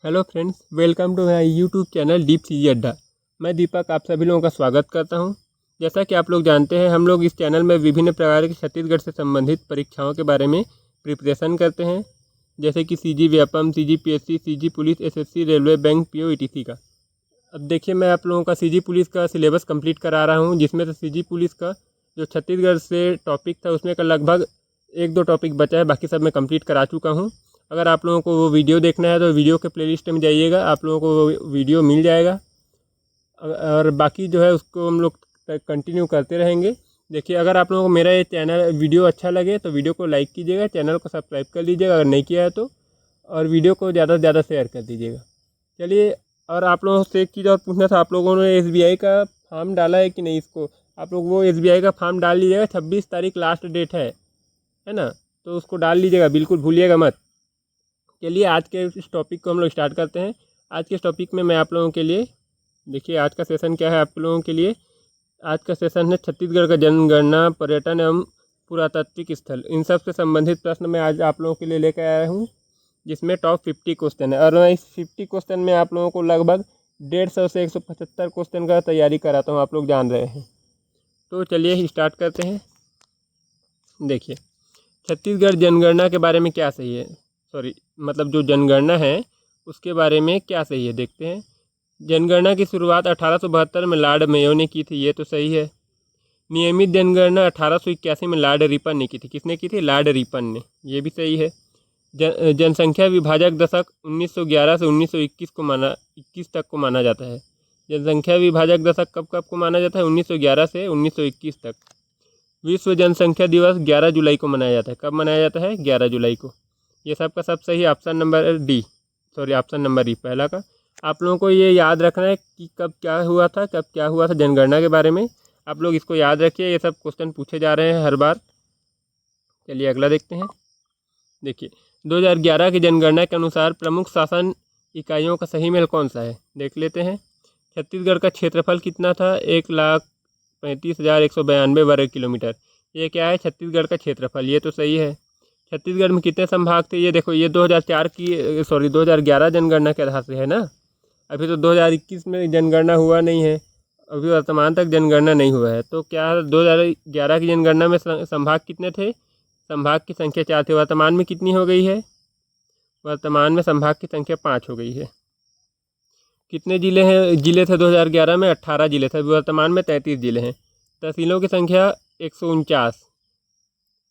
Hello friends, welcome to my YouTube channel Deep CG Adda. मैं दीपक आप सभी लोगों का स्वागत करता हूं। जैसा कि आप लोग जानते हैं, हम लोग इस चैनल में विभिन्न प्रकार की छत्तीसगढ़ से संबंधित परीक्षाओं के बारे में प्रिपरेशन करते हैं, जैसे कि CG Vyapam, CG PSC, CG police, SSC, railway, bank, PO, etc का। अब देखिए, मैं आप लोगों का सीजी पुलिस का सिलेबस कंप्लीट करा रहा हूँ, जिसमें से सीजी पुलिस का जो छत्तीसगढ़ से टॉपिक था उसमें का लगभग 1-2 टॉपिक बचा है, बाकी सब मैं कंप्लीट करा चुका हूँ। अगर आप लोगों को वो वीडियो देखना है तो वीडियो के प्लेलिस्ट में जाइएगा, आप लोगों को वो वीडियो मिल जाएगा। और बाकी जो है उसको हम लोग कंटिन्यू करते रहेंगे। देखिए, अगर आप लोगों को मेरा ये चैनल वीडियो अच्छा लगे तो वीडियो को लाइक कीजिएगा, चैनल को सब्सक्राइब कर लीजिएगा अगर नहीं किया है तो, और वीडियो को ज़्यादा से ज़्यादा शेयर कर दीजिएगा। चलिए, और आप लोगों से एक चीज़ और पूछना था, आप लोगों ने एसबीआई का फॉर्म डाला है कि नहीं? इसको आप लोग वो एसबीआई का फॉर्म डाल लीजिएगा, 26 तारीख लास्ट डेट है ना? तो उसको डाल लीजिएगा, बिल्कुल भूलिएगा मत। चलिए, आज के इस टॉपिक को हम लोग स्टार्ट करते हैं। आज के इस टॉपिक में मैं आप लोगों के लिए, देखिए आज का सेशन क्या है आप लोगों के लिए। आज का सेशन है छत्तीसगढ़ का जनगणना, पर्यटन एवं पुरातात्विक स्थल। इन सब से संबंधित प्रश्न मैं आज आप लोगों के लिए लेकर आया हूँ, जिसमें टॉप 50 क्वेश्चन है। और मैं इस 50 क्वेश्चन में आप लोगों को लगभग 150 से 175 क्वेश्चन का तैयारी कराता हूँ, आप लोग जान रहे हैं। तो चलिए स्टार्ट करते हैं। देखिए, छत्तीसगढ़ जनगणना के बारे में क्या सही है, मतलब जो जनगणना है उसके बारे में क्या सही है, देखते हैं। जनगणना की शुरुआत 1872 में लॉर्ड मेयो ने की थी, ये तो सही है। नियमित जनगणना 1881 में लॉर्ड रिपन ने की थी। किसने की थी? लॉर्ड रिपन ने, ये भी सही है। जनसंख्या विभाजक दशक 1911 से 1921 तक को माना जाता है। जनसंख्या विभाजक दशक कब कब को माना जाता है? 1911 से 1921 तक। विश्व जनसंख्या दिवस 11 जुलाई को मनाया जाता है। कब मनाया जाता है? 11 जुलाई को। ये सब का सब सही है। ऑप्शन नंबर डी पहला का। आप लोगों को ये याद रखना है कि कब क्या हुआ था जनगणना के बारे में। आप लोग इसको याद रखिए, ये सब क्वेश्चन पूछे जा रहे हैं हर बार। चलिए अगला देखते हैं। देखिए, 2011 की जनगणना के अनुसार प्रमुख शासन इकाइयों का सही मेल कौन सा है, देख लेते हैं। छत्तीसगढ़ का क्षेत्रफल कितना था? 1,35,192 वर्ग किलोमीटर। ये क्या है? छत्तीसगढ़ का क्षेत्रफल, ये तो सही है। छत्तीसगढ़ में कितने संभाग थे? ये देखो, ये 2011 जनगणना के आधार से है ना। अभी तो 2021 में जनगणना हुआ नहीं है, अभी वर्तमान तक जनगणना नहीं हुआ है। तो क्या 2011 की जनगणना में संभाग कितने थे? संभाग की संख्या 4 थी। वर्तमान में कितनी हो गई है? वर्तमान में संभाग की संख्या 5 हो गई है। कितने जिले थे 2011 में? 18 जिले थे। वर्तमान में 33 जिले हैं। तहसीलों की संख्या 149,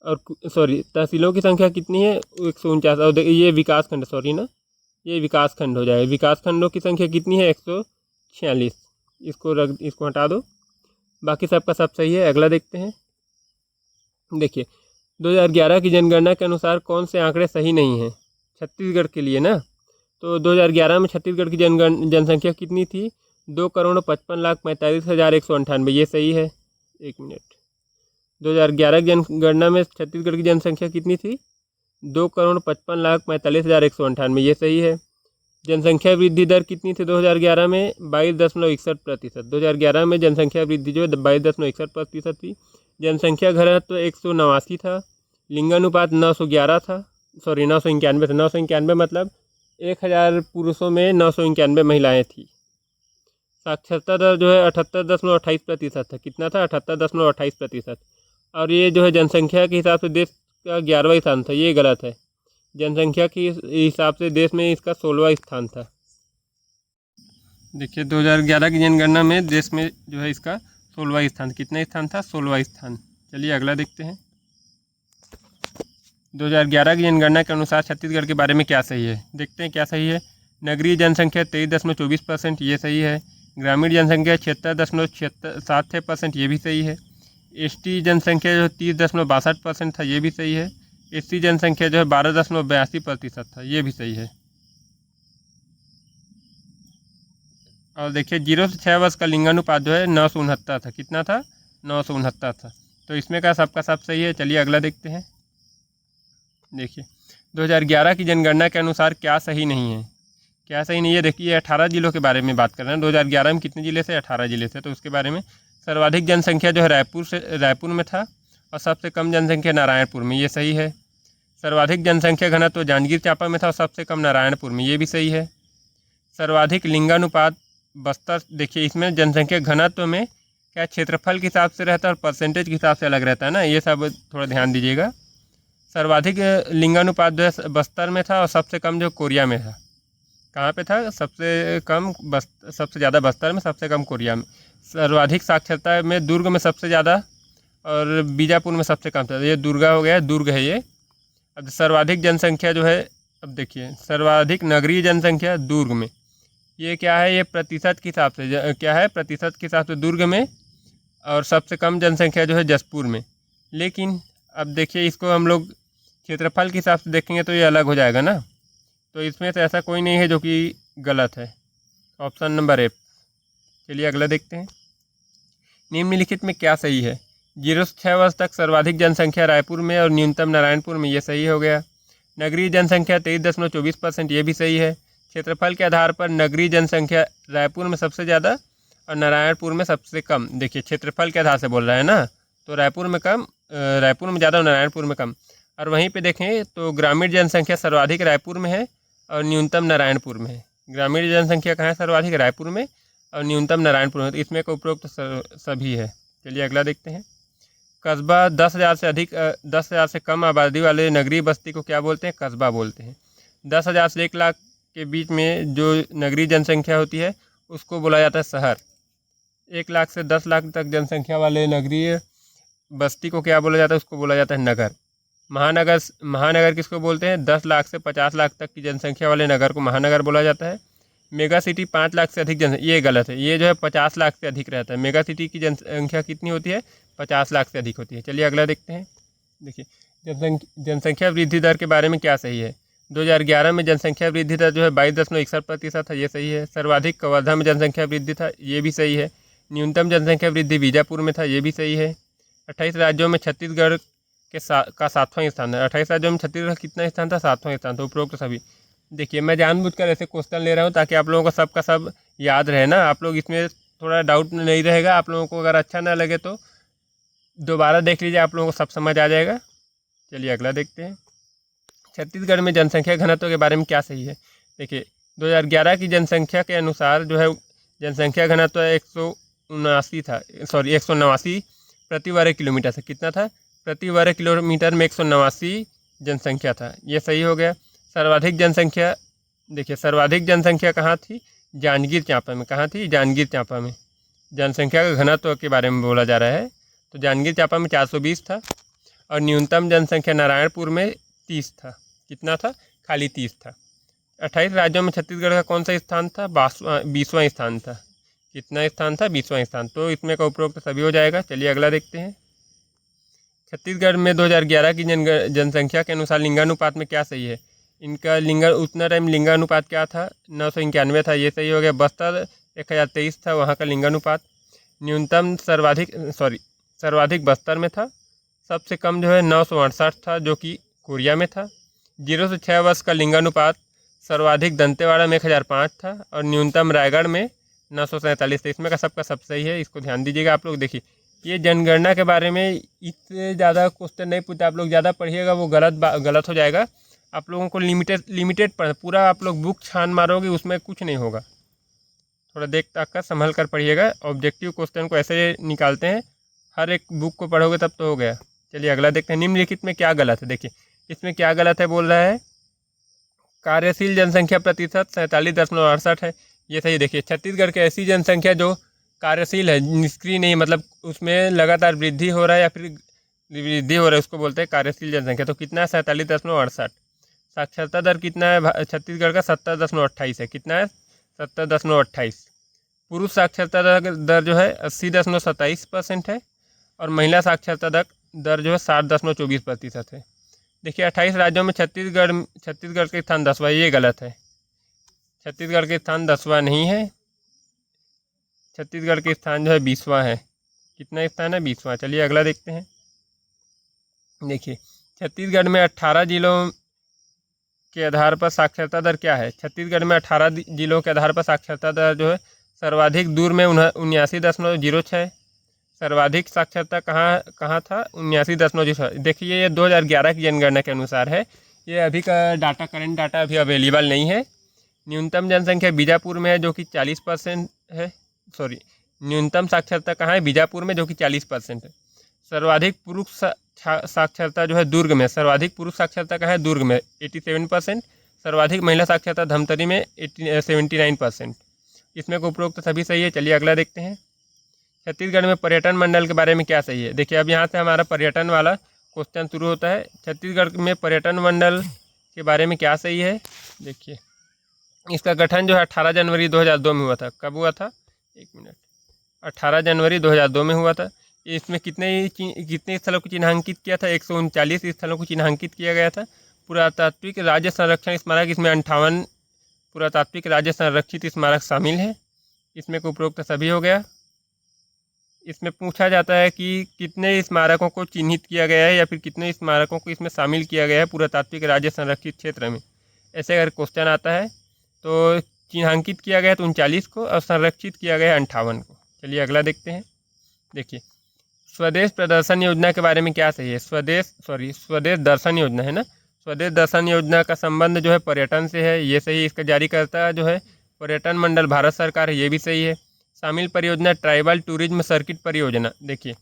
और तहसीलों की संख्या कितनी है? 149। और ये विकास खंड, ये विकास खंड हो जाएगा। विकास खंडों की संख्या कितनी है? 146। इसको हटा दो, बाकी सबका सब सही है। अगला देखते हैं। देखिए, 2011 की जनगणना के अनुसार कौन से आंकड़े सही नहीं हैं छत्तीसगढ़ के लिए ना? तो 2011 में छत्तीसगढ़ की जनसंख्या कितनी थी? 2,55,45,198। ये सही है। एक मिनट, 2011 की जनगणना में छत्तीसगढ़ की जनसंख्या कितनी थी? 2,55,45,198। ये सही है। जनसंख्या वृद्धि दर कितनी थी 2011 में? 22.61%। 2011 में जनसंख्या वृद्धि जो है 22.61% थी। जनसंख्या घनत्व 189 था। लिंगानुपात 911 था, 991 था। 991 मतलब 1000 पुरुषों में 991 महिलाएं थी। साक्षरता दर जो है 78.28% था। कितना था? 78.28%। और ये जो है जनसंख्या के हिसाब से देश का 11वां स्थान था। ये गलत है। जनसंख्या के हिसाब से देश में इसका 16वां स्थान था। देखिए, 2011 की जनगणना में देश में जो है इसका 16वां स्थान। कितना स्थान था? 16वां स्थान। चलिए अगला देखते हैं। 2011 की जनगणना के अनुसार छत्तीसगढ़ के बारे में क्या सही है, देखते हैं क्या सही है। नगरीय जनसंख्या 23.24%। ये सही है। ग्रामीण जनसंख्या 76.76% ये भी सही है। एसटी जनसंख्या जो 30.62% था, ये भी सही है। एससी जनसंख्या जो है 12.82% था, ये भी सही है। और देखिए, 0 से 6 वर्ष का लिंगानुपात जो है 969 था। कितना था? 969 था। तो इसमें का सबका सब सही है। चलिए अगला देखते हैं। देखिए, 2011 की जनगणना के अनुसार क्या सही नहीं है? क्या सही नहीं है? देखिए, 18 जिलों के बारे में बात कर रहे हैं। 2011 में कितने जिले थे? 18 जिले थे। तो उसके बारे में सर्वाधिक जनसंख्या जो है रायपुर में था, और सबसे कम जनसंख्या नारायणपुर में। ये सही है। सर्वाधिक जनसंख्या घनत्व जांजगीर चांपा में था, और सबसे कम नारायणपुर में। ये भी सही है। सर्वाधिक लिंगानुपात बस्तर, देखिए इसमें जनसंख्या घनत्व में क्या क्षेत्रफल के हिसाब से रहता है और परसेंटेज के हिसाब से अलग रहता है ना, ये सब थोड़ा ध्यान दीजिएगा। सर्वाधिक लिंगानुपात जो है बस्तर में था और सबसे कम जो कोरिया में था। कहाँ पे था? सबसे कम सबसे ज़्यादा बस्तर में, सबसे कम कोरिया में। सर्वाधिक साक्षरता में दुर्ग में सबसे ज़्यादा और बीजापुर में सबसे कम था। ये दुर्गा हो गया, दुर्ग है ये। अब सर्वाधिक जनसंख्या जो है, अब देखिए सर्वाधिक नगरीय जनसंख्या दुर्ग में, ये क्या है? ये प्रतिशत के हिसाब से क्या है? प्रतिशत के हिसाब से दुर्ग में, और सबसे कम जनसंख्या जो है जसपुर में। लेकिन अब देखिए इसको हम लोग क्षेत्रफल के हिसाब से देखेंगे तो ये अलग हो जाएगा ना, तो इसमें से ऐसा कोई नहीं है जो कि गलत है। Option number A. चलिए अगला देखते हैं। निम्नलिखित में क्या सही है? 0 से 6 वर्ष तक सर्वाधिक जनसंख्या रायपुर में और न्यूनतम नारायणपुर में, ये सही हो गया। नगरीय जनसंख्या 23.24%, ये भी सही है। क्षेत्रफल के आधार पर नगरीय जनसंख्या रायपुर में सबसे ज़्यादा और नारायणपुर में सबसे कम। देखिए क्षेत्रफल के आधार से बोल रहा है ना, तो रायपुर में कम, रायपुर में ज़्यादा और नारायणपुर में कम। और वहीं पे देखें तो ग्रामीण जनसंख्या सर्वाधिक रायपुर में है और न्यूनतम नारायणपुर में है। ग्रामीण जनसंख्या कहाँ है? सर्वाधिक रायपुर में और न्यूनतम नारायणपुर में। तो इसमें का उपरोक्त सभी है। चलिए अगला देखते हैं। कस्बा 10,000 से अधिक 10,000 से कम आबादी वाले नगरीय बस्ती को क्या बोलते हैं? कस्बा बोलते हैं। 10,000 से 1 लाख के बीच में जो नगरीय जनसंख्या होती है उसको बोला जाता है शहर। 1 लाख से 10 लाख तक जनसंख्या वाले नगरीय बस्ती को क्या बोला जाता है? उसको बोला जाता है नगर। महानगर किसको बोलते हैं? 10 लाख से 50 लाख तक की जनसंख्या वाले नगर को महानगर बोला जाता है। मेगा सिटी 5 लाख से अधिक ये गलत है, ये जो है 50 लाख से अधिक रहता है। मेगा सिटी की जनसंख्या कितनी होती है? 50 लाख से अधिक होती है। चलिए अगला देखते हैं। देखिए जनसंख्या वृद्धि दर के बारे में क्या सही है? 2011 में जनसंख्या वृद्धि दर जो है 22.61% था, ये सही है। सर्वाधिक कवर्धा में जनसंख्या वृद्धि था, ये भी सही है। न्यूनतम जनसंख्या वृद्धि बीजापुर में था, ये भी सही है। 28 राज्यों में छत्तीसगढ़ का 7वां स्थान है। 28 राज्यों में छत्तीसगढ़ कितना स्थान था? 7वां स्थान था। उपरोक्त सभी। देखिए मैं जानबूझकर ऐसे क्वेश्चन ले रहा हूँ ताकि आप लोगों को सब का सब याद रहे ना, आप लोग इसमें थोड़ा डाउट नहीं रहेगा। आप लोगों को अगर अच्छा ना लगे तो दोबारा देख लीजिए, आप लोगों को सब समझ आ जाएगा। चलिए अगला देखते हैं। छत्तीसगढ़ में जनसंख्या घनत्व के बारे में क्या सही है? देखिए 2011 की जनसंख्या के अनुसार जो है जनसंख्या घनत्व 189 प्रति वर्ग किलोमीटर से। कितना था? प्रति वर्ग किलोमीटर में 189 जनसंख्या था, ये सही हो गया। सर्वाधिक जनसंख्या, देखिए सर्वाधिक जनसंख्या कहाँ थी? जांजगीर चांपा में। कहाँ थी? जांजगीर चांपा में। जनसंख्या का घनत्व के बारे में बोला जा रहा है, तो जांजगीर चांपा में 420 था। और न्यूनतम जनसंख्या नारायणपुर में 30 था। कितना था? खाली 30 था। 28 राज्यों में छत्तीसगढ़ का कौन सा स्थान था? 20वां स्थान था। कितना स्थान था? 20वां स्थान। तो इसमें का उपरोक्त सभी हो जाएगा। चलिए अगला देखते हैं। छत्तीसगढ़ में 2011 की जनसंख्या के अनुसार लिंगानुपात में क्या सही है? इनका उतना टाइम लिंगानुपात क्या था? 991 था, ये सही हो गया। बस्तर 1023 था वहाँ का लिंगानुपात। न्यूनतम सर्वाधिक बस्तर में था। सबसे कम जो है 968 था, जो कि कोरिया में था। 0 से 6 वर्ष का लिंगानुपात सर्वाधिक दंतेवाड़ा में 1005 था और न्यूनतम रायगढ़ में 947 था। इसमें का सबका सब सही है, इसको ध्यान दीजिएगा आप लोग। देखिए ये जनगणना के बारे में इससे ज़्यादा क्वेश्चन नहीं पूछते, आप लोग ज़्यादा पढ़िएगा वो गलत हो जाएगा। आप लोगों को लिमिटेड पढ़, पूरा आप लोग बुक छान मारोगे उसमें कुछ नहीं होगा। थोड़ा देख ताक कर संभल कर पढ़िएगा। ऑब्जेक्टिव क्वेश्चन को ऐसे निकालते हैं, हर एक बुक को पढ़ोगे तब तो हो गया। चलिए अगला देखते हैं। निम्नलिखित में क्या गलत है? देखिए इसमें क्या गलत है बोल रहा है, कार्यशील जनसंख्या प्रतिशत 47.68 है, ये सही। देखिए छत्तीसगढ़ की ऐसी जनसंख्या जो कार्यशील है, निष्क्रिय नहीं, मतलब उसमें लगातार वृद्धि हो रहा है या फिर वृद्धि हो रहा है, उसको बोलते हैं कार्यशील जनसंख्या। तो कितना है? 47.68। साक्षरता दर कितना है छत्तीसगढ़ का? 70.28 है। कितना है? 70.28। पुरुष साक्षरता दर जो है 80.27% है और महिला साक्षरता दर जो है 60.24% है। देखिए 28 राज्यों में छत्तीसगढ़ के स्थान 10वां, ये गलत है। छत्तीसगढ़ के स्थान 10वां नहीं है, छत्तीसगढ़ के स्थान जो है 20वां है। कितना स्थान है? 20वां। चलिए अगला देखते हैं। देखिए छत्तीसगढ़ में 18 जिलों के आधार पर साक्षरता दर क्या है? छत्तीसगढ़ में 18 जिलों के आधार पर साक्षरता दर जो है सर्वाधिक दूर में 79.06। सर्वाधिक साक्षरता कहाँ था? 79.06। देखिए ये 2011 की जनगणना के अनुसार है, ये अभी का डाटा, करंट डाटा अभी अवेलेबल नहीं है। न्यूनतम जनसंख्या बीजापुर में है जो कि 40% है। सॉरी, न्यूनतम साक्षरता कहाँ है? बीजापुर में, जो कि 40% है। सर्वाधिक पुरुष साक्षरता जो है दुर्ग में, सर्वाधिक पुरुष साक्षरता कहाँ है? दुर्ग में 87%। सर्वाधिक महिला साक्षरता धमतरी में 79%। इसमें को उपरोक्त सभी सही है। चलिए अगला देखते हैं। छत्तीसगढ़ में पर्यटन मंडल के बारे में क्या सही है? देखिए अब यहाँ से हमारा पर्यटन वाला क्वेश्चन शुरू होता है। छत्तीसगढ़ में पर्यटन मंडल के बारे में क्या सही है? देखिए इसका गठन जो है 18 जनवरी 2002 में हुआ था। कब हुआ था? 1 मिनट। 18 जनवरी 2002 में हुआ था। इसमें कितने स्थलों को चिन्हांकित किया था? 139 स्थलों को चिन्हांकित किया गया था। पुरातात्विक राज्य संरक्षण स्मारक, इसमें 58 पुरातात्विक राज्य संरक्षित स्मारक शामिल है। इसमें को उपरोक्त सभी हो गया। इसमें पूछा जाता है कि कितने स्मारकों को चिन्हित किया गया है या फिर कितने स्मारकों को इसमें शामिल किया गया है पुरातात्विक राज्य संरक्षित क्षेत्र में। ऐसे अगर क्वेश्चन आता है तो चिन्हांकित किया गया है तो 39 को और संरक्षित किया गया है 58 को। चलिए अगला देखते हैं। देखिए स्वदेश प्रदर्शन योजना के बारे में क्या सही है? स्वदेश दर्शन योजना है ना। स्वदेश दर्शन योजना का संबंध जो है पर्यटन से है, ये सही। इसका जारीकर्ता जो है पर्यटन मंडल भारत सरकार है, ये भी सही है। शामिल परियोजना ट्राइबल टूरिज्म सर्किट परियोजना। देखिए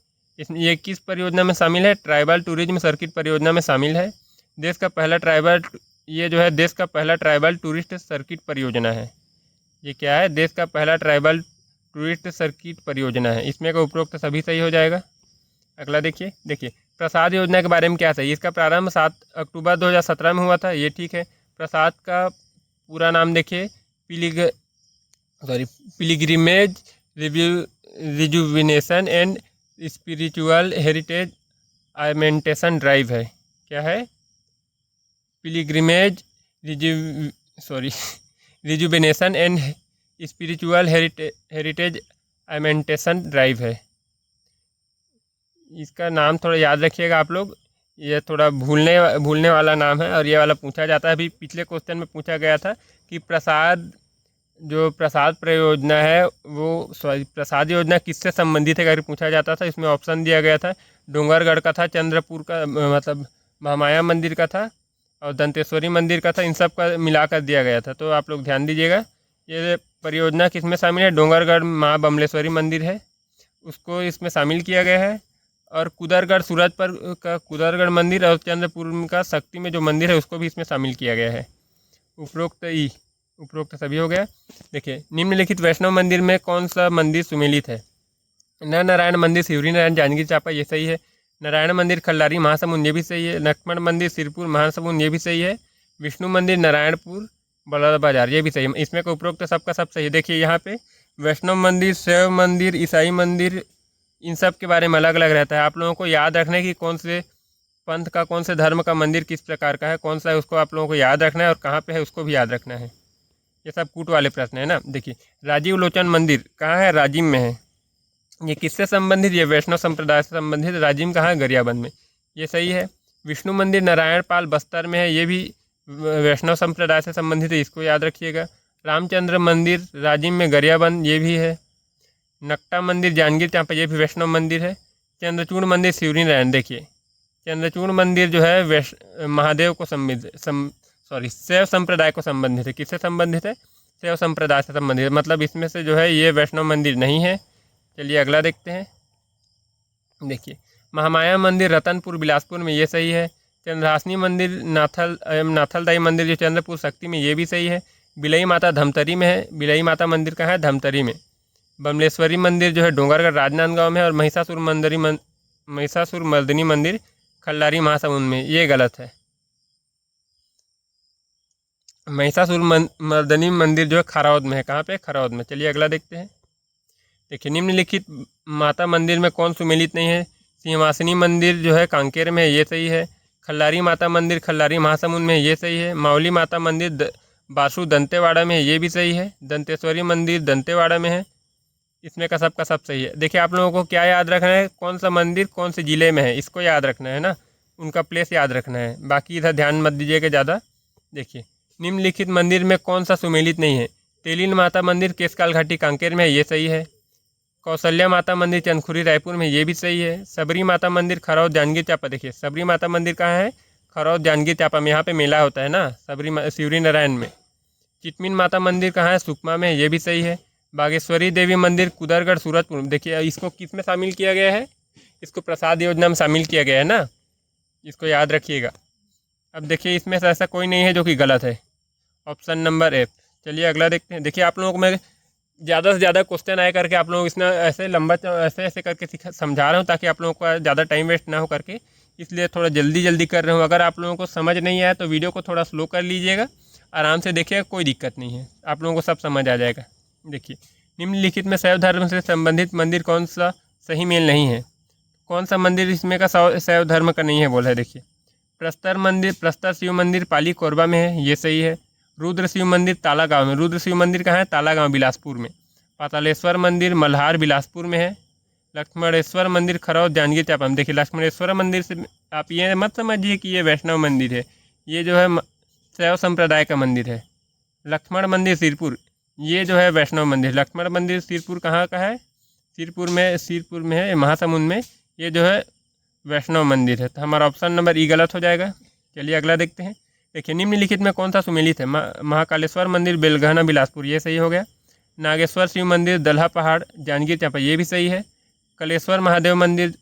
ये किस परियोजना में शामिल है? ट्राइबल टूरिज्म सर्किट परियोजना में शामिल है। देश का पहला ट्राइबल टूरिस्ट सर्किट परियोजना है। ये क्या है? देश का पहला ट्राइबल टूरिस्ट सर्किट परियोजना है। इसमें का उपरोक्त सभी सही हो जाएगा। अगला देखिए प्रसाद योजना के बारे में क्या सही? इसका प्रारंभ 7 अक्टूबर 2017 में हुआ था, ये ठीक है। प्रसाद का पूरा नाम देखिए pilgrimage rejuvenation and spiritual heritage augmentation drive है। क्या है? Pilgrimage rejuvenation and spiritual heritage augmentation drive है। इसका नाम थोड़ा याद रखिएगा आप लोग, ये थोड़ा भूलने वाला नाम है और ये वाला पूछा जाता है। अभी पिछले क्वेश्चन में पूछा गया था कि प्रसाद परियोजना है प्रसाद योजना किससे संबंधित है अगर पूछा जाता था। इसमें ऑप्शन दिया गया था डोंगरगढ़ का था, चंद्रपुर का मतलब महामाया मंदिर का था और दंतेश्वरी मंदिर का था। इन सब का मिलाकर दिया गया था। तो आप लोग ध्यान दीजिएगा ये परियोजना किस में शामिल है? डोंगरगढ़ माँ बमलेश्वरी मंदिर है, उसको इसमें शामिल किया गया है। और कुदरगढ़ सूरजपुर का कुदरगढ़ मंदिर और चंद्रपुर का शक्ति में जो मंदिर है उसको भी इसमें शामिल किया गया है। उपरोक्त सभी हो गया। देखिए निम्नलिखित वैष्णव मंदिर में कौन सा मंदिर सुमेलित है? नर नारायण मंदिर शिवरी नारायण जांजगीर चांपा, ये सही है। नारायण मंदिर खल्लारी महासमुंद, ये भी सही है। लक्ष्मण मंदिर सिरपुर महासमुंद, ये भी सही है। विष्णु मंदिर नारायणपुर बलौदाबाजार, ये भी सही है। इसमें को उपरोक्त सबका सब सही है। देखिए यहाँ पे वैष्णव मंदिर, शैव मंदिर, ईसाई मंदिर, इन सब के बारे में अलग अलग रहता है। आप लोगों को याद रखना है कि कौन से पंथ का, कौन से धर्म का मंदिर किस प्रकार का है, कौन सा है, उसको आप लोगों को याद रखना है और कहाँ पे है उसको भी याद रखना है। ये सब कूट वाले प्रश्न है ना। देखिए राजीव लोचन मंदिर कहाँ है? राजिम में है। ये किससे संबंधित? ये वैष्णव संप्रदाय से संबंधित। राजिम कहाँ है? गरियाबंद में, ये सही है। विष्णु मंदिर नारायण पाल बस्तर में है, ये भी वैष्णव संप्रदाय से संबंधित है, इसको याद रखिएगा। रामचंद्र मंदिर राजिम में गरियाबंद, ये भी है। नकटा मंदिर जांजगीर चांपा, ये भी वैष्णव मंदिर है। चंद्रचूड़ मंदिर शिवरी नारायण, देखिए चंद्रचूड़ मंदिर जो है महादेव को शैव संप्रदाय को संबंधित है। किससे संबंधित है? शैव संप्रदाय से संबंधित है। मतलब इसमें से जो है ये वैष्णव मंदिर नहीं है। चलिए अगला देखते हैं। देखिए महामाया मंदिर रतनपुर बिलासपुर में, ये सही है। चंद्रहासिनी मंदिर नाथलदाई मंदिर जो चंद्रपुर शक्ति में, ये भी सही है। बिलई माता धमतरी में है। बिलई माता मंदिर कहाँ है? धमतरी में। बमलेश्वरी मंदिर जो है डोंगरगढ़ राजनांदगांव में है। और महिषासुर मर्दिनी मंदिर खल्लारी महासमुंद में, ये गलत है। महिषासुर मर्दिनी मंदिर जो है खरौद में है। कहाँ पे? खरौद में। चलिए अगला देखते हैं। देखिए निम्नलिखित माता मंदिर में कौन सुमेलित नहीं है? सिंहवासिनी मंदिर जो है कांकेर में है, ये सही है। खल्लारी माता मंदिर खल्लारी महासमुंद में है, ये सही है। मावली माता मंदिर बासु दंतेवाड़ा में है, ये भी सही है। दंतेश्वरी मंदिर दंतेवाड़ा में है। इसमें का सब सही है। देखिए आप लोगों को क्या याद रखना है? कौन सा मंदिर कौन से ज़िले में है, इसको याद रखना है ना, उनका प्लेस याद रखना है। बाकी इधर ध्यान मत दीजिएगा ज़्यादा। देखिए निम्नलिखित मंदिर में कौन सा सुमेलित नहीं है? तेलीन माता मंदिर केसकाल घाटी कांकेर में है, ये सही है। कौशल्या माता मंदिर चंदखुरी रायपुर में, ये भी सही है। सबरी माता मंदिर खरौद जांजगीर चांपा, देखिए सबरी माता मंदिर कहाँ है? खरौद जांजगीर चांपा में। यहाँ पे मेला होता है ना शिवरी नारायण में। चितमिन माता मंदिर कहाँ है? सुकमा में है, ये भी सही है। बागेश्वरी देवी मंदिर कुदरगढ़ सूरजपुर। देखिए इसको किस में शामिल किया गया है? इसको प्रसाद योजना में शामिल किया गया है ना, इसको याद रखिएगा। अब देखिए इसमें से ऐसा कोई नहीं है जो कि गलत है, ऑप्शन नंबर एफ। चलिए अगला देखते हैं। देखिए आप लोगों को मैं ज़्यादा से ज़्यादा क्वेश्चन आए करके आप लोग इसमें ऐसे लंबा ऐसे ऐसे करके समझा रहा हूँ ताकि आप लोगों का ज़्यादा टाइम वेस्ट ना हो करके, इसलिए थोड़ा जल्दी जल्दी कर रहा हूँ। अगर आप लोगों को समझ नहीं आया तो वीडियो को थोड़ा स्लो कर लीजिएगा, आराम से देखिएगा, कोई दिक्कत नहीं है, आप लोगों को सब समझ आ जाएगा। देखिए निम्नलिखित में शैव धर्म से संबंधित मंदिर कौन सा सही मेल नहीं है? कौन सा मंदिर इसमें का शैव धर्म का नहीं है बोला है? देखिए प्रस्तर मंदिर, प्रस्तर शिव मंदिर पाली कोरबा में है, ये सही है। रुद्र शिव मंदिर ताला गाँव में। रुद्र शिव मंदिर कहाँ है? ताला गाँव बिलासपुर में। पातालेश्वर मंदिर मल्हार बिलासपुर में है। लक्ष्मणेश्वर मंदिर खरौद जांजगीर चांपा में। देखिए लक्ष्मणेश्वर मंदिर से आप ये मत समझिए कि ये वैष्णव मंदिर है, ये जो है शैव संप्रदाय का मंदिर है। लक्ष्मण मंदिर सिरपुर, ये जो है वैष्णव मंदिर। लक्ष्मण मंदिर सिरपुर कहाँ का है? सिरपुर में है, महासमुंद में, ये जो है वैष्णव मंदिर है। तो हमारा ऑप्शन नंबर ई गलत हो जाएगा। चलिए अगला देखते हैं। देखिए निम्नलिखित में कौन सा सुमेलित है? महाकालेश्वर मंदिर बेलगहना बिलासपुर, ये सही हो गया। नागेश्वर शिव मंदिर दल्हा पहाड़ जांजगीर चांपा, ये भी सही है। कलेश्वर महादेव मंदिर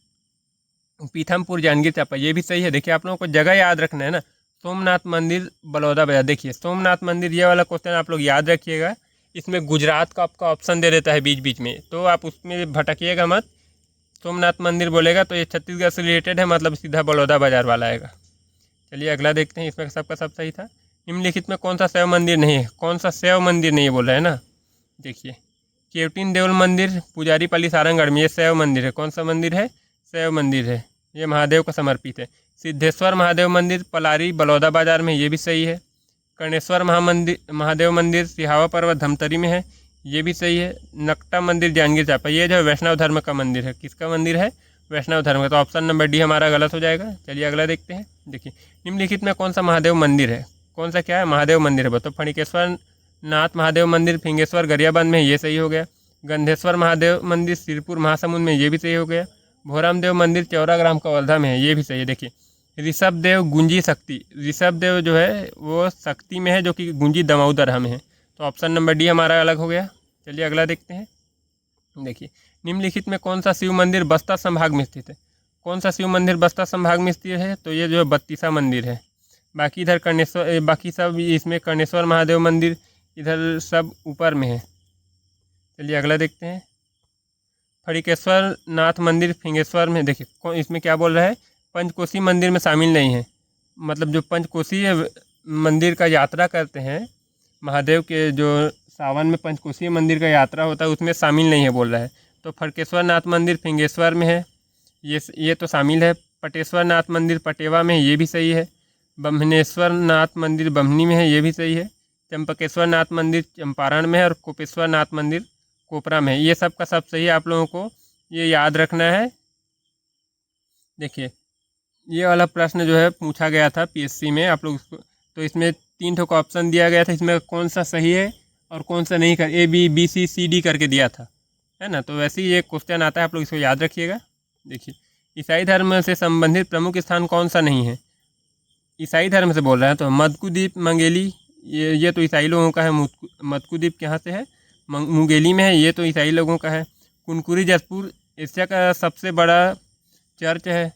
पीथमपुर जांजगीर चांपा, ये भी सही है। देखिए आप लोगों को जगह याद रखना है ना। सोमनाथ मंदिर बलौदा बाजार। देखिए सोमनाथ मंदिर, ये वाला क्वेश्चन आप लोग याद रखिएगा, इसमें गुजरात का आपका ऑप्शन दे देता है बीच बीच में, तो आप उसमें भटकिएगा मत। सोमनाथ मंदिर बोलेगा तो ये छत्तीसगढ़ से रिलेटेड है, मतलब सीधा बलौदा बाजार वाला आएगा। चलिए अगला देखते हैं, इसमें सबका सब सही था। निम्नलिखित में कौन सा शैव मंदिर नहीं है? कौन सा शैव मंदिर नहीं है बोल रहे हैं ना। देखिए केवटिन देवल मंदिर पुजारी पाली सारंगगढ़ में, ये शैव मंदिर है। कौन सा मंदिर है? शैव मंदिर है, ये महादेव को समर्पित है। सिद्धेश्वर महादेव मंदिर पलारी बलौदा बाजार में, ये भी सही है। कर्णेश्वर महादेव मंदिर सिहावा पर्वत धमतरी में है, ये भी सही है। नकटा मंदिर जांजगीर चांपा, ये जो वैष्णव धर्म का मंदिर है। किसका मंदिर है? वैष्णव धर्म का। तो ऑप्शन नंबर डी हमारा गलत हो जाएगा। चलिए अगला देखते हैं। देखिए निम्नलिखित में कौन सा महादेव मंदिर है? कौन सा क्या है? महादेव मंदिर है। तो फणिकेश्वर नाथ महादेव मंदिर फिंगेश्वर गरियाबंद में, ये सही हो गया। गंधेश्वर महादेव मंदिर सिरपुर महासमुंद में, ये भी सही हो गया। भोराम देव मंदिर चौरा ग्राम कवर्धा में है, ये भी सही है। देखिए ऋषभ देव गुंजी शक्ति, ऋषभ देव जो है वो शक्ति में है, जो कि गुंजी दमोदर में है। तो ऑप्शन नंबर डी हमारा अलग हो गया। चलिए अगला देखते हैं। देखिए निम्नलिखित में कौन सा शिव मंदिर बस्तर संभाग में स्थित है? कौन सा शिव मंदिर बस्तर संभाग में स्थित है? तो ये जो है बत्तीसा मंदिर है। बाकी इधर कर्णेश्वर, बाकी सब इसमें कर्णेश्वर महादेव मंदिर इधर सब ऊपर में है। चलिए अगला देखते हैं। फणिकेश्वर नाथ मंदिर फिंगेश्वर में। देखिए इसमें क्या बोल रहा है? पंचकोशी मंदिर में शामिल नहीं है, मतलब जो पंचकोशीय मंदिर का यात्रा करते हैं महादेव के, जो सावन में पंचकोशीय मंदिर का यात्रा होता है उसमें शामिल नहीं है बोल रहा है। तो फड़केश्वर नाथ मंदिर फिंगेश्वर में है, ये तो शामिल है। पटेश्वर नाथ मंदिर पटेवा में है, ये भी सही है। ब्रह्मणेश्वर नाथ मंदिर बम्हनी में है, ये भी सही है। चंपकेश्वर नाथ मंदिर चंपारण में है और कोपेश्वर नाथ मंदिर कोपरा में है। ये सब का सब सही है, आप लोगों को ये याद रखना है। देखिए ये वाला प्रश्न जो है पूछा गया था पीएससी में आप लोग, तो इसमें 3 ठो का ऑप्शन दिया गया था, इसमें कौन सा सही है और कौन सा नहीं, कर A B B C C D करके दिया था, है ना। तो वैसे ही ये क्वेश्चन आता है, आप लोग इसको याद रखिएगा। देखिए ईसाई धर्म से संबंधित प्रमुख स्थान कौन सा नहीं है? ईसाई धर्म से बोल रहे हैं तो मदकुद्वीप मंगेली, ये तो ईसाई लोगों का है। मदकुद्वीप कहाँ से है? मुंगेली में है, ये तो ईसाई लोगों का है। कुनकुरी जसपुर एशिया का सबसे बड़ा चर्च है।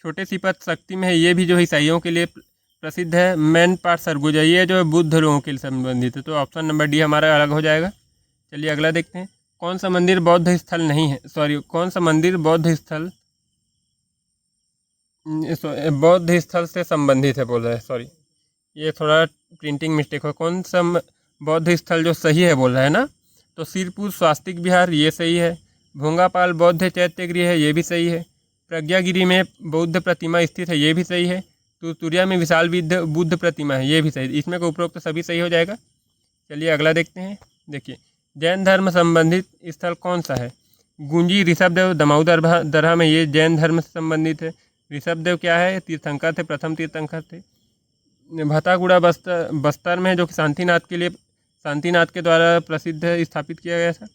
छोटे सिपत शक्ति में है, ये भी जो ईसाइयों के लिए प्रसिद्ध है। मैन पाट सरगुजा, ये जो है बुद्ध लोगों के लिए संबंधित है। तो ऑप्शन नंबर डी हमारा अलग हो जाएगा। चलिए अगला देखते हैं। कौन सा मंदिर बौद्ध स्थल नहीं है? कौन सा मंदिर बौद्ध स्थल से संबंधित है बोल रहा है। सॉरी, ये थोड़ा प्रिंटिंग मिस्टेक हो। कौन सा बौद्ध स्थल जो सही है बोल रहा है ना, तो सिरपुर स्वास्तिक विहार, ये सही है। भोंगापाल बौद्ध चैत्यगृह है, ये भी सही है। प्रज्ञागिरी में बौद्ध प्रतिमा स्थित है, ये भी सही है। तुतुरिया में विशाल बुद्ध प्रतिमा है, ये भी सही। इसमें का उपरोक्त सभी सही हो जाएगा। चलिए अगला देखते हैं। देखिए जैन धर्म संबंधित स्थल कौन सा है? गुंजी ऋषभदेव दमोदर दरहा में, ये जैन धर्म से संबंधित है। ऋषभदेव क्या है? तीर्थंकर थे, प्रथम तीर्थंकर थे। भतागुड़ा बस्तर में है, जो कि शांतिनाथ के द्वारा प्रसिद्ध स्थापित किया गया था,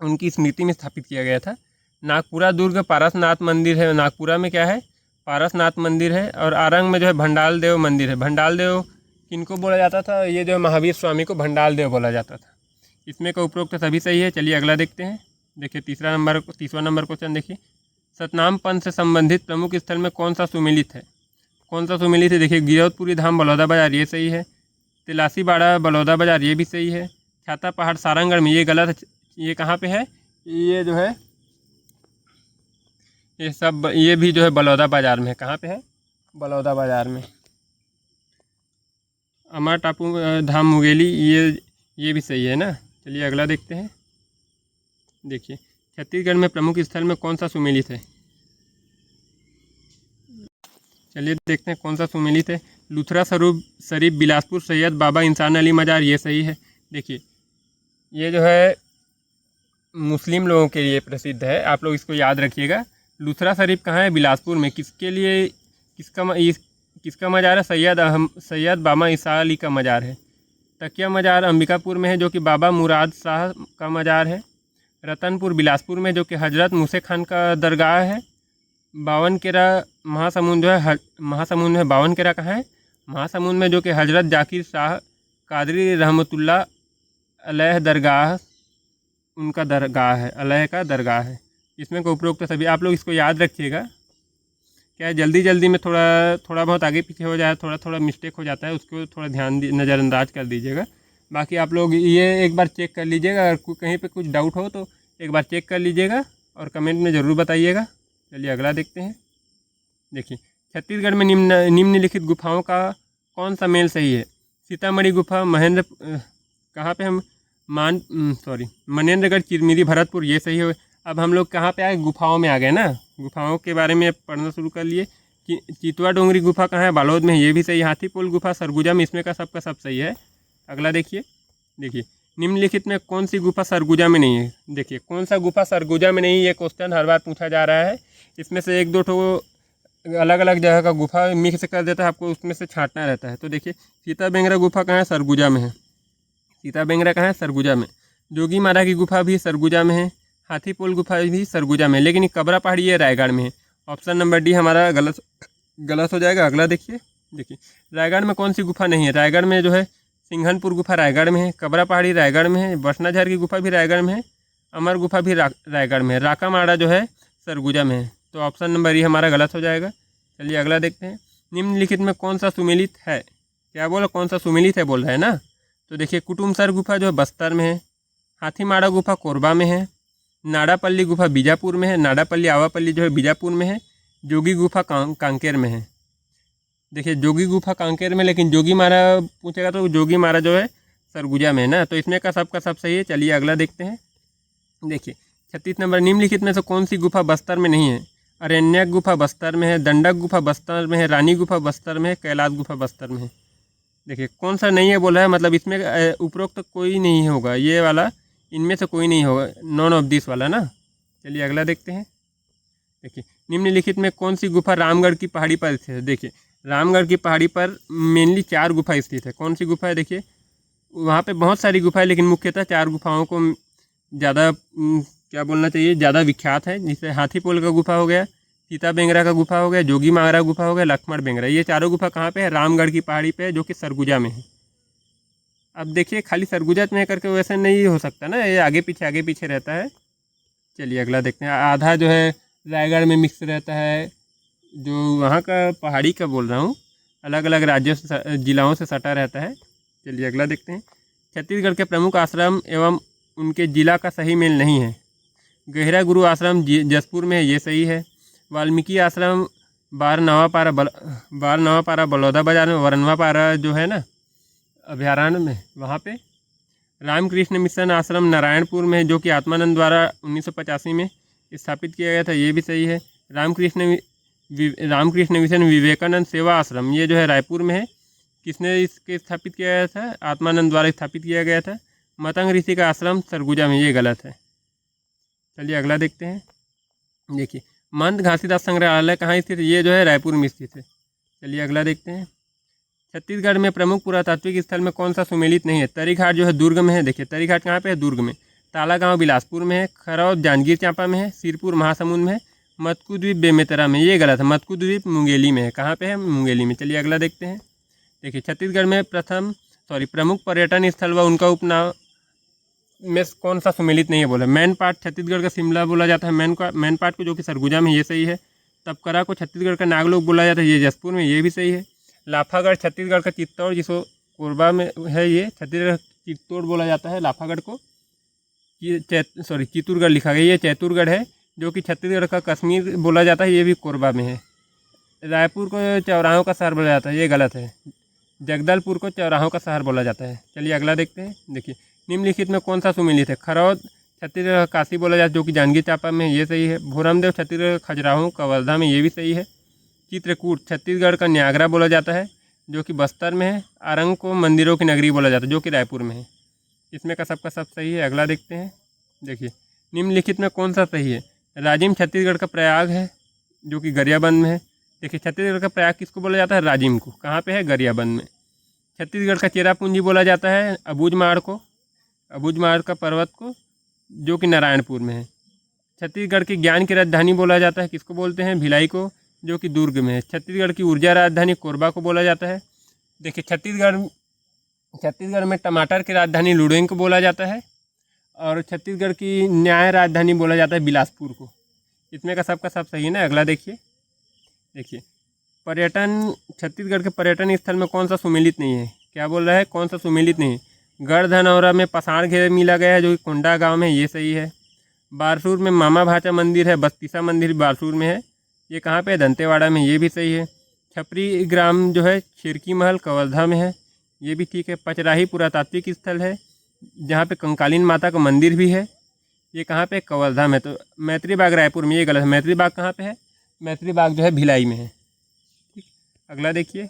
उनकी स्मृति में स्थापित किया गया था। नागपुरा दुर्ग पारसनाथ मंदिर है, नागपुरा में क्या है? पारसनाथ मंदिर है। और आरंग में जो है भंडाल देव मंदिर है। भंडाल देव किनको बोला जाता था? ये जो महावीर स्वामी को भंडाल देव बोला जाता था। इसमें का उपरोक्त सभी सही है। चलिए अगला देखते हैं। देखिए तीसरा नंबर क्वेश्चन देखिए, सतनाम पंथ से संबंधित प्रमुख स्थल में कौन सा सुमेलित है? कौन सा सुमेलित है? देखिए गिरौदपुरी धाम बलौदा बाजार, ये सही है। तिलासी बाड़ा बलौदा बाजार, ये भी सही है। छाता पहाड़ सारंगगढ़ में, ये गलत है। ये कहाँ पे है? ये जो है ये भी जो है बलौदा बाजार में है। कहाँ पे है? बलौदा बाजार में। अमर टापू धाम मुंगेली, ये भी सही है ना। चलिए अगला देखते हैं। देखिए छत्तीसगढ़ में प्रमुख स्थल में कौन सा सुमेलित है? चलिए देखते हैं कौन सा सुमेलित है। लुथरा स्वरूप शरीफ बिलासपुर सैयद बाबा इंसान अली मजार, ये सही है। देखिए ये जो है मुस्लिम लोगों के लिए प्रसिद्ध है, आप लोग इसको याद रखिएगा। लुथरा शरीफ कहाँ है? बिलासपुर में। किसके लिए किसका मज़ार है? सैयद बाबा ईसा अली का मज़ार है। तकिया मज़ार अंबिकापुर में है, जो कि बाबा मुराद शाह का मज़ार है। रतनपुर बिलासपुर में, जो कि हजरत मूसे खान का दरगाह है। बावनकेरा महासमुंद जो है महासमुंद में बावनकेरा कहाँ है? महासमुंद में, जो कि हजरत जाकिर शाह कादरी रहमतुल्लाह अलैह दरगाह, उनका दरगाह है, अलैह का दरगाह है। इसमें को उपरोक्त सभी आप लोग इसको याद रखिएगा। क्या जल्दी में थोड़ा बहुत आगे पीछे हो जाए, थोड़ा मिस्टेक हो जाता है, उसको थोड़ा नज़रअंदाज कर दीजिएगा। बाकी आप लोग ये एक बार चेक कर लीजिएगा, अगर कहीं पे कुछ डाउट हो तो एक बार चेक कर लीजिएगा और कमेंट में ज़रूर बताइएगा। चलिए अगला देखते हैं। देखिए छत्तीसगढ़ में निम्नलिखित गुफाओं का कौन सा मेल सही है? सीतामढ़ी गुफा, कहाँ पे हम मनेन्द्रगढ़, चिरमिरी, भरतपुर, ये सही है। अब हम लोग कहाँ पे आए? गुफाओं में आ गए ना। गुफाओं के बारे में पढ़ना शुरू कर लिए। चितवा डोंगरी गुफा कहाँ है? बालोद में, ये भी सही। हाथीपुल गुफा सरगुजा में, इसमें का सब सही है। अगला देखिए निम्नलिखित में कौन सी गुफा सरगुजा में नहीं है? देखिए कौन सा गुफा सरगुजा में नहीं, ये क्वेश्चन हर बार पूछा जा रहा है। इसमें से एक दो ठो अलग अलग जगह का गुफा मिक्स कर देता है, आपको उसमें से छांटना रहता है। तो देखिए सीता बेंगरा गुफा कहाँ है? सरगुजा में है। सीता बेंगरा कहाँ है? सरगुजा में। जोगी मारा की गुफा भी सरगुजा में है। हाथीपुल गुफा भी सरगुजा में, लेकिन कबरा पहाड़ी ये रायगढ़ में है। ऑप्शन नंबर डी हमारा गलत हो जाएगा। अगला देखिए रायगढ़ में कौन सी गुफा नहीं है? रायगढ़ में जो है सिंघनपुर गुफा रायगढ़ में है। कबरा पहाड़ी रायगढ़ में है। बसनाझर की गुफा भी रायगढ़ में है। अमर गुफा भी रायगढ़ में है। राका माड़ा जो है सरगुजा में है। तो ऑप्शन नंबर ई हमारा गलत हो जाएगा। चलिए अगला देखते हैं। निम्नलिखित में कौन सा सुमेलित है? क्या बोला? कौन सा सुमेलित है बोल रहा है ना। तो देखिए कुटुमसर गुफा जो है बस्तर में है। हाथीमाड़ा गुफा कोरबा में है। नाड़ापल्ली गुफा बीजापुर में है। नाड़ापल्ली आवापल्ली जो है बीजापुर में है। जोगी गुफा कांकेर में है। देखिए जोगी गुफा कांकेर में, लेकिन जोगी मारा पूछेगा तो जोगी मारा जो है सरगुजा में है ना। तो इसमें का सब सही है। चलिए अगला देखते हैं। देखिए 36 नंबर, निम्नलिखित में से कौन सी गुफा बस्तर में नहीं है? अरण्यक गुफा बस्तर में है। दंडक गुफा बस्तर में है। रानी गुफा बस्तर में है। कैलाश गुफा बस्तर में है। देखिए कौन सा नहीं है बोला है, मतलब इसमें उपरोक्त कोई नहीं होगा, ये वाला इनमें से कोई नहीं होगा, नॉन ऑफ दिस वाला ना। चलिए अगला देखते हैं। देखिए निम्नलिखित में कौन सी गुफा रामगढ़ की पहाड़ी पर स्थित है? देखिए रामगढ़ की पहाड़ी पर मेनली 4 गुफा स्थित है। कौन सी गुफा है? देखिए वहाँ पे बहुत सारी गुफा है, लेकिन मुख्यतः 4 गुफाओं को ज़्यादा क्या बोलना चाहिए, ज़्यादा विख्यात है। जैसे हाथीपुल का गुफा हो गया, सीता बेंगरा का गुफा हो गया, जोगी मारा गुफा हो गया, लक्ष्मण बेंगरा। ये चारों गुफा कहाँ पे है? रामगढ़ की पहाड़ी पे है, जो कि सरगुजा में है। अब देखिए खाली सरगुजा में करके वैसे नहीं हो सकता ना, ये आगे पीछे रहता है। चलिए अगला देखते हैं। आधा जो है रायगढ़ में मिक्स रहता है, जो वहाँ का पहाड़ी का बोल रहा हूँ, अलग अलग राज्यों से जिलाओं से सटा रहता है। चलिए अगला देखते हैं। छत्तीसगढ़ के प्रमुख आश्रम एवं उनके जिला का सही मेल नहीं है। गहरा गुरु आश्रम जसपुर में है, ये सही है। वाल्मीकि आश्रम बारनवापारा बलौदा बाजार में, वरनवापारा जो है ना अभयारण्य में, वहाँ पे। रामकृष्ण मिशन आश्रम नारायणपुर में है, जो कि आत्मानंद द्वारा 1985 में स्थापित किया गया था, ये भी सही है। रामकृष्ण मिशन विवेकानंद सेवा आश्रम, ये जो है रायपुर में है। किसने इसके स्थापित किया गया था? आत्मानंद द्वारा स्थापित किया गया था। मतंग ऋषि का आश्रम सरगुजा में, ये गलत है। चलिए अगला देखते हैं। देखिए महंत घासीदास संग्रहालय कहाँ स्थित है? ये जो है रायपुर में स्थित है। चलिए अगला देखते हैं। छत्तीसगढ़ में प्रमुख पुरातात्विक स्थल में कौन सा सुमेलित नहीं है? तरीघाट जो है दुर्ग में है। देखिए तरीघाट कहाँ पे है? दुर्ग में। तालागांव बिलासपुर में है। खरौद जांजगीर चांपा में है। सिरपुर महासमुंद में है। मतकू द्वीप बेमेतरा में, ये गलत है। मतकू द्वीप मुंगेली में है। कहाँ पे है? मुंगेली में। चलिए अगला देखते हैं। देखिए छत्तीसगढ़ में प्रमुख पर्यटन स्थल व उनका उपनाम में कौन सा सुमेलित नहीं है बोला। मैन पाट छत्तीसगढ़ का शिमला बोला जाता है, मैन पाट को जो कि सरगुजा में, ये सही है। तपकरा को छत्तीसगढ़ का नागलोक बोला जाता है, ये जसपुर में, ये भी सही है। लाफागढ़ छत्तीसगढ़ का चित्तौड़ जिसको कोरबा में है, ये छत्तीसगढ़ चित्तौड़ बोला जाता है। लाफागढ़ को चित्तौड़गढ़ लिखा गया, ये चैतुरगढ़ है जो कि छत्तीसगढ़ का कश्मीर बोला जाता है, ये भी कोरबा में है। रायपुर को चौराहों का शहर बोला जाता है, ये गलत है। जगदलपुर को चौराहों का शहर बोला जाता है। चलिए अगला देखते हैं। देखिए निम्नलिखित में कौन सा सुमेलित है। खरौद छत्तीसगढ़ काशी बोला जाता है जो कि जांजगीर चांपा में, ये सही है। भोरमदेव छत्तीसगढ़ खजुराहो कवर्धा में, ये भी सही है। चित्रकूट छत्तीसगढ़ का न्यागरा बोला जाता है जो कि बस्तर में है। आरंग को मंदिरों की नगरी बोला जाता है जो कि रायपुर में है। इसमें का सबका सब सही है। अगला देखते हैं। देखिए निम्नलिखित में कौन सा सही है। राजिम छत्तीसगढ़ का प्रयाग है जो कि गरियाबंद में है। देखिए छत्तीसगढ़ का प्रयाग किसको बोला जाता है, राजिम को, कहाँ पे है, गरियाबंद में। छत्तीसगढ़ का चेरापूंजी बोला जाता है अबूझमाड़ को, अबूझमाड़ का पर्वत को, जो कि नारायणपुर में है। छत्तीसगढ़ की ज्ञान की राजधानी बोला जाता है, किसको बोलते हैं, भिलाई को, जो कि दुर्ग में है। छत्तीसगढ़ की ऊर्जा राजधानी कोरबा को बोला जाता है। देखिए छत्तीसगढ़ में टमाटर की राजधानी लुडेंग को बोला जाता है और छत्तीसगढ़ की न्याय राजधानी बोला जाता है बिलासपुर को। इसमें का सबका सब सही है ना। अगला देखिए। पर्यटन छत्तीसगढ़ के पर्यटन स्थल में कौन सा सुमेलित नहीं है। क्या बोल रहा है, कौन सा सुमेलित नहीं है। गढ़धनौरा में पसाड़ घेरे मिला गया है जो कि कोंडा गांव में, ये सही है। बारसूर में मामा भाचा मंदिर है, बस्तीसा मंदिर बारसूर में है, ये कहाँ पे है, दंतेवाड़ा में, ये भी सही है। छपरी ग्राम जो है खिरकी महल कवर्धा में है, ये भी ठीक है। पचराही पुरातात्विक स्थल है जहाँ पे कंकालीन माता का मंदिर भी है, ये कहाँ पे, कवर्धा में। तो मैत्री बाग रायपुर में, ये गलत है। मैत्री बाग कहाँ पे है, मैत्री बाग जो है भिलाई में है। ठीक, अगला देखिए।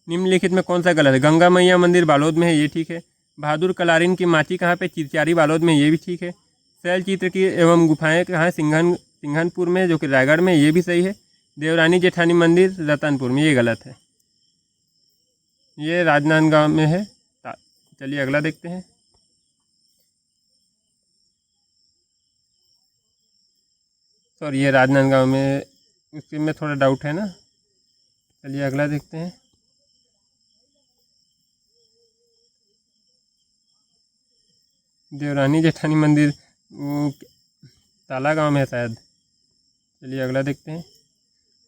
निम्नलिखित में कौन सा गलत है। गंगा मैया मंदिर बालोद में है, ये ठीक है। बहादुर कलारिन की माची कहाँ पे, चिरचारी बालोद में, ये भी ठीक है। शैल चित्र की एवं गुफाएं कहाँ है, सिंघनपुर में, जो कि रायगढ़ में, ये भी सही है। देवरानी जेठानी मंदिर रतनपुर में, ये गलत है, ये राजनांदगांव में है। चलिए अगला देखते हैं। सॉरी, ये राजनांदगांव में, उसके में थोड़ा डाउट है ना। चलिए अगला देखते हैं। देवरानी जेठानी मंदिर वो ताला गांव में है शायद। चलिए अगला देखते हैं।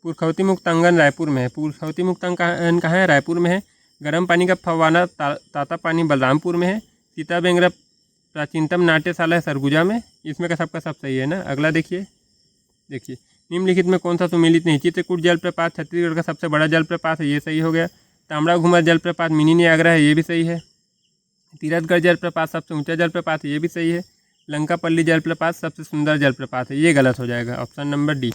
पुरखौती मुक्तांगन रायपुर में है, पुरखौती मुक्तांगन कहाँ है, रायपुर में है। गर्म पानी का फव्वारा ताता पानी बलरामपुर में है। सीता बेंगरा प्राचीनतम नाट्यशाला है सरगुजा में, इसमें का सबका सब सही है ना। अगला देखिए। निम्नलिखित में कौन सा सुमेलित नहीं। चित्रकूट जलप्रपात छत्तीसगढ़ का सबसे बड़ा जलप्रपात है, ये सही हो गया। तांबड़ा घुमर जलप्रपात मिनी नियाग्रा है, ये भी सही है। तीरथगढ़ जलप्रपात सबसे ऊंचा जलप्रपात है, ये भी सही है। लंकापल्ली जलप्रपात सबसे सुंदर जलप्रपात है, ये गलत हो जाएगा, ऑप्शन नंबर डी।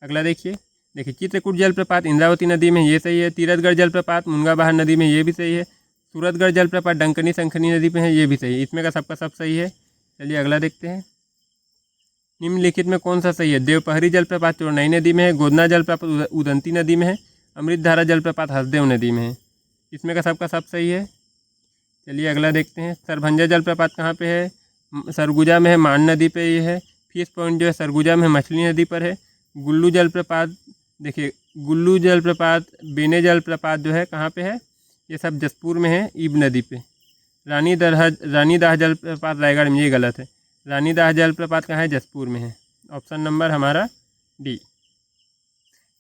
अगला देखिए। चित्रकूट जलप्रपात इंद्रावती नदी में, ये सही है। तीरथगढ़ जलप्रपात मुनगाबहार नदी में, ये भी सही है। सूरतगढ़ जलप्रपात डंकनी शंखनी नदी में है, ये भी सही है। इसमें का सबका सब सही है। चलिए अगला देखते हैं। निम्नलिखित में कौन सा सही है। देवपहरी जलप्रपात चोरनई नदी में है। गोदना जलप्रपात उदंती नदी में है। अमृतधारा जलप्रपात हसदेव नदी में है, इसमें का सबका सब सही है। चलिए अगला देखते हैं। सरभंजा जलप्रपात कहाँ पे है, सरगुजा में है, मान नदी पे ये है। फिश पॉइंट जो है सरगुजा में मछली नदी पर है। गुल्लू जलप्रपात, देखिए गुल्लू जलप्रपात, बेने जलप्रपात जो है कहाँ पे है, ये सब जसपुर में है, ईब नदी पे। रानीदाह जलप्रपात रायगढ़ में, ये गलत है। रानीदाह जलप्रपात कहाँ है, जसपुर में है, ऑप्शन नंबर हमारा डी।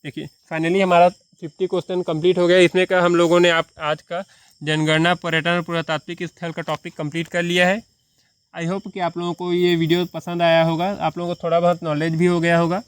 देखिए फाइनली हमारा 50 क्वेश्चन कंप्लीट हो गया। इसमें का हम लोगों ने आज का जनगणना पर्यटन और पुरातात्विक स्थल का टॉपिक कंप्लीट कर लिया है। आई होप कि आप लोगों को ये वीडियो पसंद आया होगा, आप लोगों को थोड़ा बहुत नॉलेज भी हो गया होगा।